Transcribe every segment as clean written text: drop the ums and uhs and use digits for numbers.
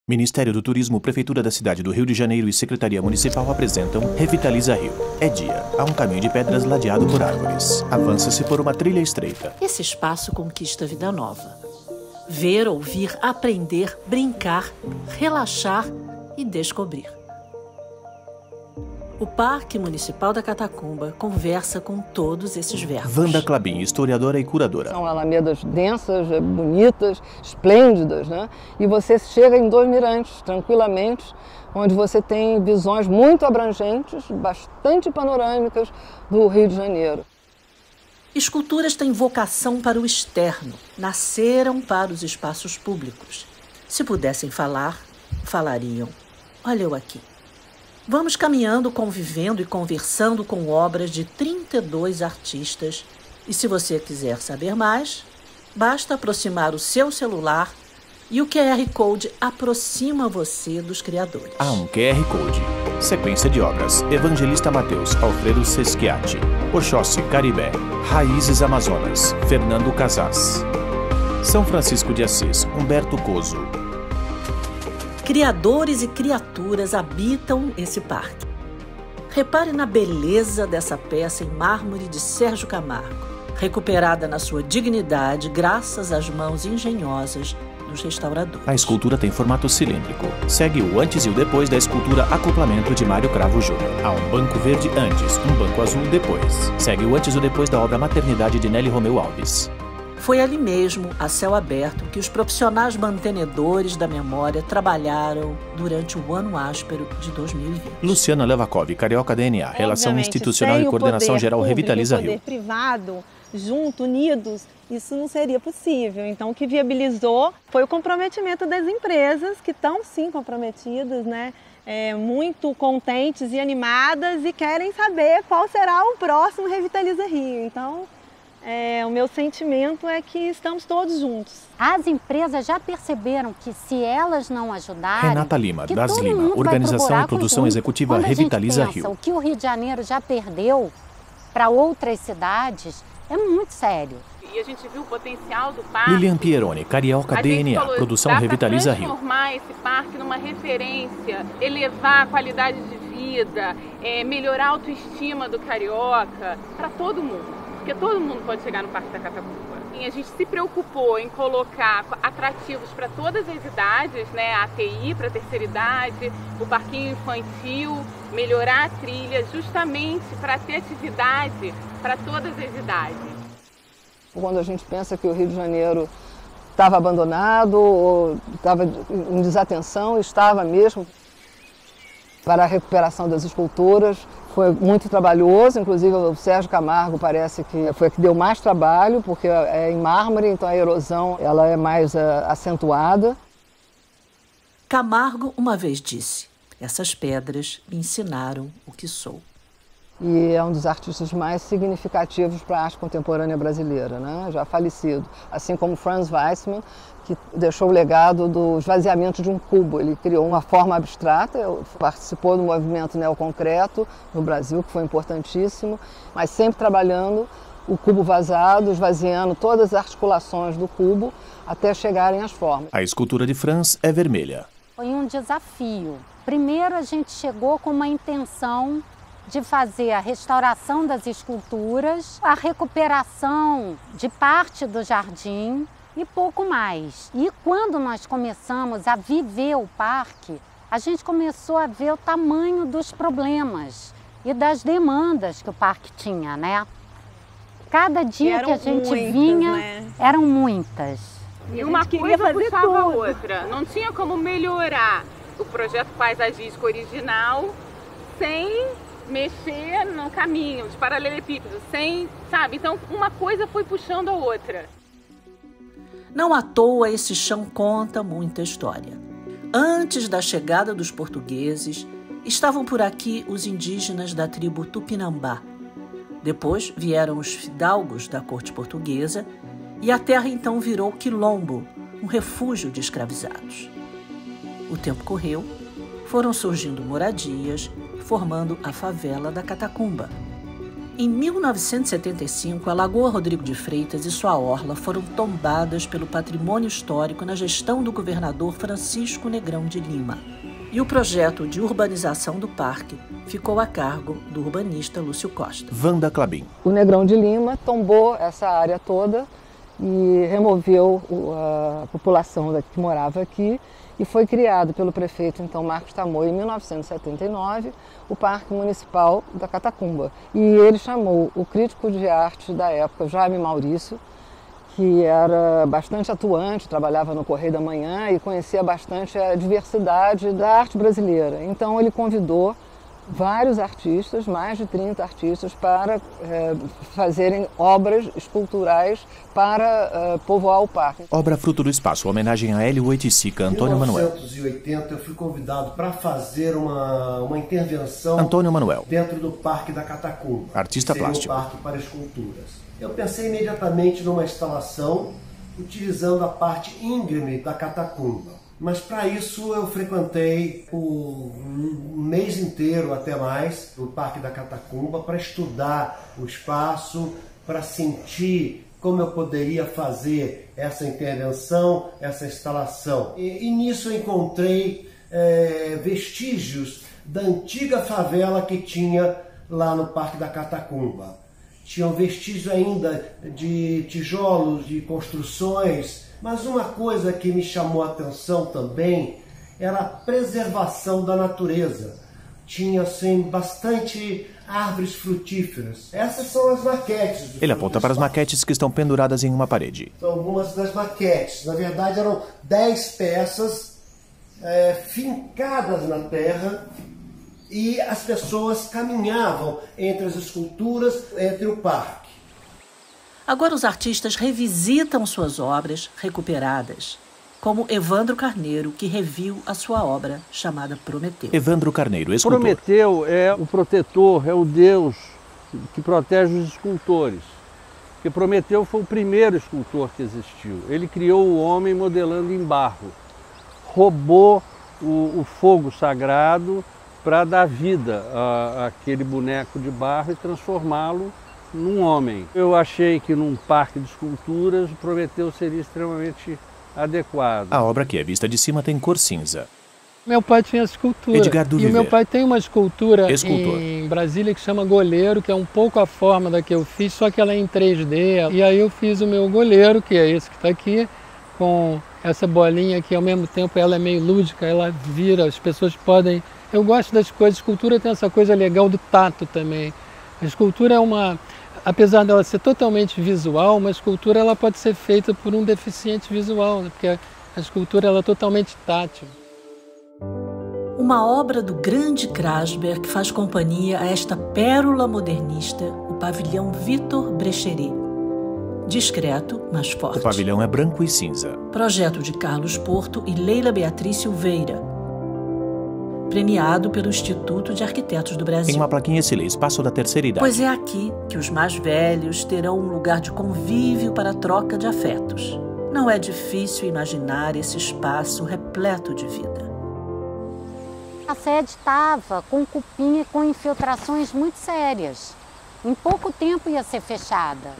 Ministério do Turismo, Prefeitura da cidade do Rio de Janeiro e Secretaria Municipal apresentam Revitaliza Rio. É dia. Há um caminho de pedras ladeado por árvores. Avança-se por uma trilha estreita. Esse espaço conquista vida nova. Ver, ouvir, aprender, brincar, relaxar e descobrir. O Parque Municipal da Catacumba conversa com todos esses verbos. Wanda Clabin, historiadora e curadora. São alamedas densas, bonitas, esplêndidas, né? E você chega em dois mirantes, tranquilamente, onde você tem visões muito abrangentes, bastante panorâmicas do Rio de Janeiro. Esculturas têm vocação para o externo, nasceram para os espaços públicos. Se pudessem falar, falariam: olha eu aqui. Vamos caminhando, convivendo e conversando com obras de 32 artistas. E se você quiser saber mais, basta aproximar o seu celular e o QR Code aproxima você dos criadores. Há um QR Code. Sequência de obras: Evangelista Mateus, Alfredo Seschiatti, Oxóssi, Caribé, Raízes Amazonas, Fernando Casas, São Francisco de Assis, Humberto Coso. Criadores e criaturas habitam esse parque. Repare na beleza dessa peça em mármore de Sérgio Camargo, recuperada na sua dignidade graças às mãos engenhosas dos restauradores. A escultura tem formato cilíndrico. Segue o antes e o depois da escultura Acoplamento de Mário Cravo Júnior. Há um banco verde antes, um banco azul depois. Segue o antes e o depois da obra Maternidade de Nelly Romeu Alves. Foi ali mesmo, a céu aberto, que os profissionais mantenedores da memória trabalharam durante o ano áspero de 2020. Luciana Levakov, Carioca DNA, Relação Institucional e Coordenação Geral Revitaliza Rio. O poder privado, junto, unidos, isso não seria possível. Então, o que viabilizou foi o comprometimento das empresas, que estão sim comprometidas, né? Muito contentes e animadas e querem saber qual será o próximo Revitaliza Rio. Então, o meu sentimento é que estamos todos juntos. As empresas já perceberam que se elas não ajudarem... Renata Lima, Das Lima, Organização e Produção Executiva Revitaliza Rio. O que o Rio de Janeiro já perdeu para outras cidades é muito sério. E a gente viu o potencial do parque. Lilian Pieroni, Carioca DNA, Produção Revitaliza Rio. Transformar esse parque numa referência, elevar a qualidade de vida, melhorar a autoestima do carioca para todo mundo. Porque todo mundo pode chegar no Parque da Catacumba. E a gente se preocupou em colocar atrativos para todas as idades, né? A ATI para a terceira idade, o parquinho infantil, melhorar a trilha, justamente para ter atividade para todas as idades. Quando a gente pensa que o Rio de Janeiro estava abandonado ou estava em desatenção, estava mesmo. Para a recuperação das esculturas foi muito trabalhoso, inclusive o Sérgio Camargo parece que foi que deu mais trabalho, porque é em mármore, então a erosão ela é mais acentuada. Camargo uma vez disse: essas pedras me ensinaram o que sou. E é um dos artistas mais significativos para a arte contemporânea brasileira, né? Já falecido. Assim como Franz Weissmann, que deixou o legado do esvaziamento de um cubo. Ele criou uma forma abstrata, participou do movimento neoconcreto no Brasil, que foi importantíssimo, mas sempre trabalhando o cubo vazado, esvaziando todas as articulações do cubo até chegarem às formas. A escultura de Franz é vermelha. Foi um desafio. Primeiro a gente chegou com uma intenção de fazer a restauração das esculturas, a recuperação de parte do jardim e pouco mais. E quando nós começamos a viver o parque, a gente começou a ver o tamanho dos problemas e das demandas que o parque tinha, né? Cada dia que a gente vinha, né? Eram muitas. E uma coisa puxava a outra. Não tinha como melhorar o projeto paisagístico original sem mexer no caminho de paralelepípedo, sem, sabe? Então, uma coisa foi puxando a outra. Não à toa esse chão conta muita história. Antes da chegada dos portugueses, estavam por aqui os indígenas da tribo Tupinambá. Depois vieram os fidalgos da corte portuguesa e a terra então virou quilombo, um refúgio de escravizados. O tempo correu, foram surgindo moradias, formando a favela da Catacumba. Em 1975, a Lagoa Rodrigo de Freitas e sua orla foram tombadas pelo patrimônio histórico na gestão do governador Francisco Negrão de Lima. E o projeto de urbanização do parque ficou a cargo do urbanista Lúcio Costa. Wanda Clabin. O Negrão de Lima tombou essa área toda e removeu a população que morava aqui, e foi criado pelo prefeito, então, Marcos Tamoio, em 1979, o Parque Municipal da Catacumba. E ele chamou o crítico de arte da época, Jaime Maurício, que era bastante atuante, trabalhava no Correio da Manhã e conhecia bastante a diversidade da arte brasileira. Então ele convidou vários artistas, mais de 30 artistas, para fazerem obras esculturais para povoar o parque. Obra fruto do espaço, homenagem a Hélio Oiticica, Antônio Manuel. Em 1980 eu fui convidado para fazer uma intervenção Antônio Manuel. Dentro do Parque da Catacumba. Artista plástico. Um parque para esculturas. Eu pensei imediatamente numa instalação utilizando a parte íngreme da Catacumba. Mas para isso eu frequentei um mês inteiro, até mais, o Parque da Catacumba para estudar o espaço, para sentir como eu poderia fazer essa intervenção, essa instalação. E nisso eu encontrei vestígios da antiga favela que tinha lá no Parque da Catacumba. Tinham vestígios ainda de tijolos, de construções. Mas uma coisa que me chamou a atenção também era a preservação da natureza. Tinha assim bastante árvores frutíferas. Essas são as maquetes. Ele aponta para as maquetes que estão penduradas em uma parede. São algumas das maquetes. Na verdade eram 10 peças fincadas na terra, e as pessoas caminhavam entre as esculturas, entre o parque. Agora os artistas revisitam suas obras recuperadas, como Evandro Carneiro, que reviu a sua obra chamada Prometeu. Evandro Carneiro, escultor. Prometeu é o protetor, é o Deus que protege os escultores. Porque Prometeu foi o primeiro escultor que existiu. Ele criou o homem modelando em barro. Roubou o fogo sagrado para dar vida àquele boneco de barro e transformá-lo num homem. Eu achei que num parque de esculturas o Prometeu seria extremamente adequado. A obra que é vista de cima tem cor cinza. Meu pai tinha escultura. Edgar do E Viver. o meu pai tem uma escultura Escultor. em Brasília que chama Goleiro, que é um pouco a forma da que eu fiz, só que ela é em 3D. E aí eu fiz o meu goleiro, que é esse que está aqui, com essa bolinha que ao mesmo tempo ela é meio lúdica, ela vira, as pessoas podem... Eu gosto das coisas, a escultura tem essa coisa legal do tato também. A escultura é uma... Apesar dela ser totalmente visual, uma escultura ela pode ser feita por um deficiente visual, né? Porque a escultura ela é totalmente tátil. Uma obra do grande Krasberg faz companhia a esta pérola modernista, o pavilhão Vitor Brecheret. Discreto, mas forte. O pavilhão é branco e cinza. Projeto de Carlos Porto e Leila Beatriz Silveira. Premiado pelo Instituto de Arquitetos do Brasil. Em uma plaquinha se lê Espaço da Terceira Idade. Pois é aqui que os mais velhos terão um lugar de convívio para a troca de afetos. Não é difícil imaginar esse espaço repleto de vida. A sede estava com cupim e com infiltrações muito sérias. Em pouco tempo ia ser fechada.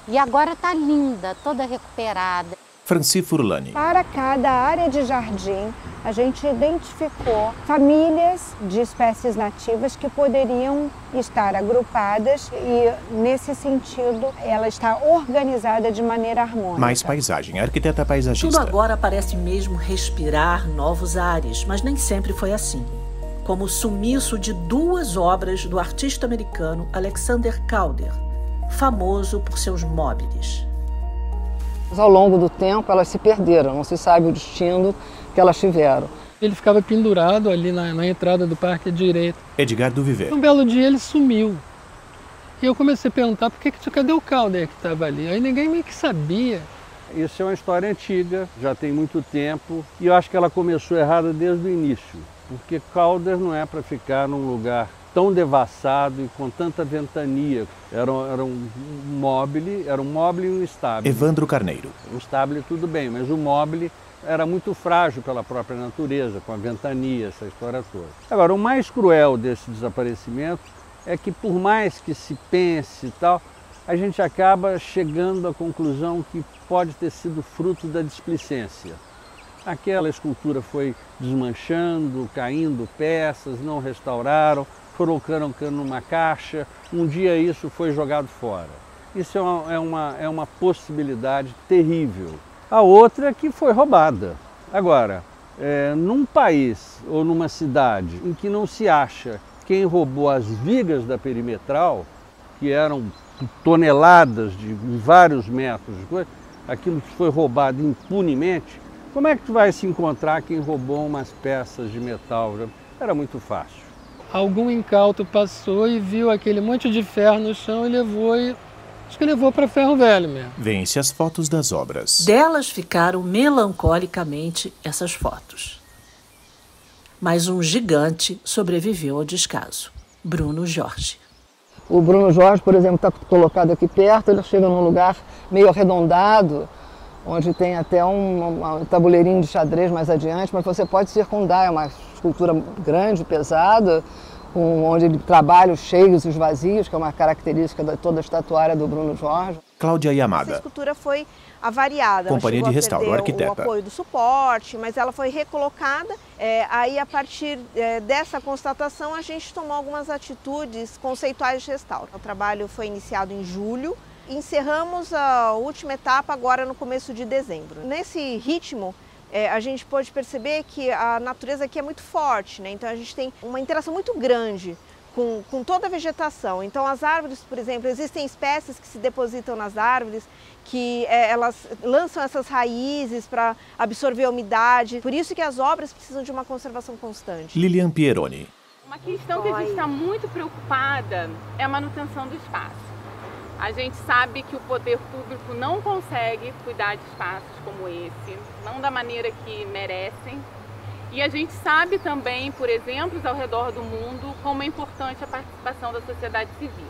E agora está linda, toda recuperada. Franci Furlani. Para cada área de jardim, a gente identificou famílias de espécies nativas que poderiam estar agrupadas e, nesse sentido, ela está organizada de maneira harmônica. Mais paisagem, arquiteta paisagista. Tudo agora parece mesmo respirar novos ares, mas nem sempre foi assim. Como o sumiço de 2 obras do artista americano Alexander Calder, famoso por seus móveis. Ao longo do tempo elas se perderam, não se sabe o destino que elas tiveram. Ele ficava pendurado ali na entrada do parque à direita. Edgar do Viver. Um belo dia ele sumiu. E eu comecei a perguntar cadê o Calder que estava ali? Aí ninguém meio que sabia. Isso é uma história antiga, já tem muito tempo, e eu acho que ela começou errada desde o início, porque Calder não é para ficar num lugar tão devassado e com tanta ventania. Era um mobile e um estábulo. Evandro Carneiro. Um estábulo tudo bem, mas o mobile era muito frágil pela própria natureza, com a ventania, essa história toda. Agora, o mais cruel desse desaparecimento é que por mais que se pense e tal, a gente acaba chegando à conclusão que pode ter sido fruto da displicência. Aquela escultura foi desmanchando, caindo peças, não restauraram, foram colocando numa caixa, um dia isso foi jogado fora. Isso é uma possibilidade terrível. A outra é que foi roubada. Agora, num país ou numa cidade em que não se acha quem roubou as vigas da perimetral, que eram toneladas de vários metros de coisa, aquilo que foi roubado impunemente, como é que tu vai se encontrar quem roubou umas peças de metal? Era muito fácil. Algum incauto passou e viu aquele monte de ferro no chão e acho que levou para ferro velho mesmo. Vêem-se as fotos das obras. Delas ficaram melancolicamente essas fotos. Mas um gigante sobreviveu ao descaso, Bruno Jorge. O Bruno Jorge, por exemplo, está colocado aqui perto, ele chega num lugar meio arredondado, onde tem até um tabuleirinho de xadrez mais adiante, mas você pode circundar, é uma escultura grande, pesada, onde ele trabalha os cheios e os vazios, que é uma característica de toda a estatuária do Bruno Jorge. Cláudia Yamada. Essa escultura foi avariada. Companhia de Restauro, arquiteta. O apoio do suporte, mas ela foi recolocada. Aí, a partir dessa constatação, a gente tomou algumas atitudes conceituais de restauro. O trabalho foi iniciado em julho. Encerramos a última etapa agora no começo de dezembro. Nesse ritmo, a gente pode perceber que a natureza aqui é muito forte, né? Então a gente tem uma interação muito grande com toda a vegetação. Então as árvores, por exemplo, existem espécies que se depositam nas árvores, que elas lançam essas raízes para absorver a umidade. Por isso que as obras precisam de uma conservação constante. Lilian Pieroni. Uma questão que a gente está muito preocupada é a manutenção do espaço. A gente sabe que o poder público não consegue cuidar de espaços como esse, não da maneira que merecem. E a gente sabe também, por exemplos ao redor do mundo, como é importante a participação da sociedade civil.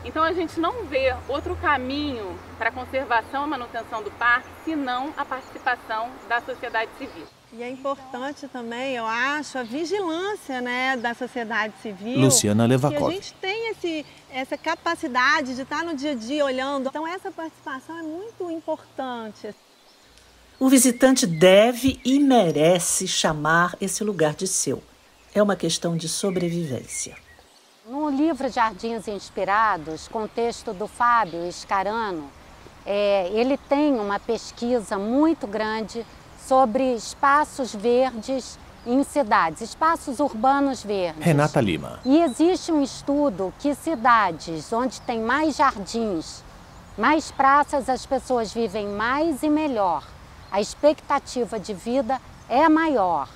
Então a gente não vê outro caminho para a conservação e manutenção do parque, senão a participação da sociedade civil. E é importante também, eu acho, a vigilância, né, da sociedade civil. Luciana Levakov. Que a gente tem essa capacidade de estar no dia a dia olhando. Então essa participação é muito importante. O visitante deve e merece chamar esse lugar de seu. É uma questão de sobrevivência. No livro Jardins Inspirados, com o texto do Fábio Scarano, ele tem uma pesquisa muito grande sobre espaços verdes em cidades, espaços urbanos verdes. Renata Lima. E existe um estudo que cidades onde tem mais jardins, mais praças, as pessoas vivem mais e melhor. A expectativa de vida é maior,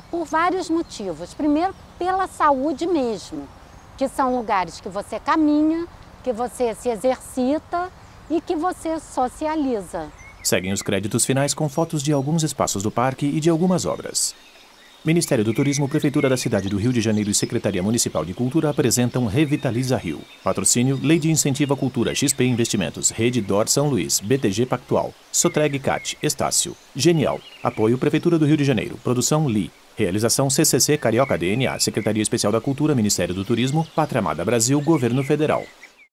por vários motivos. Primeiro, pela saúde mesmo, que são lugares que você caminha, que você se exercita e que você socializa. Seguem os créditos finais com fotos de alguns espaços do parque e de algumas obras. Ministério do Turismo, Prefeitura da cidade do Rio de Janeiro e Secretaria Municipal de Cultura apresentam Revitaliza Rio. Patrocínio, Lei de Incentivo à Cultura, XP Investimentos, Rede Dor São Luís, BTG Pactual, Sotreg Cat, Estácio, Genial. Apoio, Prefeitura do Rio de Janeiro. Produção, Li. Realização, CCC Carioca DNA, Secretaria Especial da Cultura, Ministério do Turismo, Pátria Amada Brasil, Governo Federal.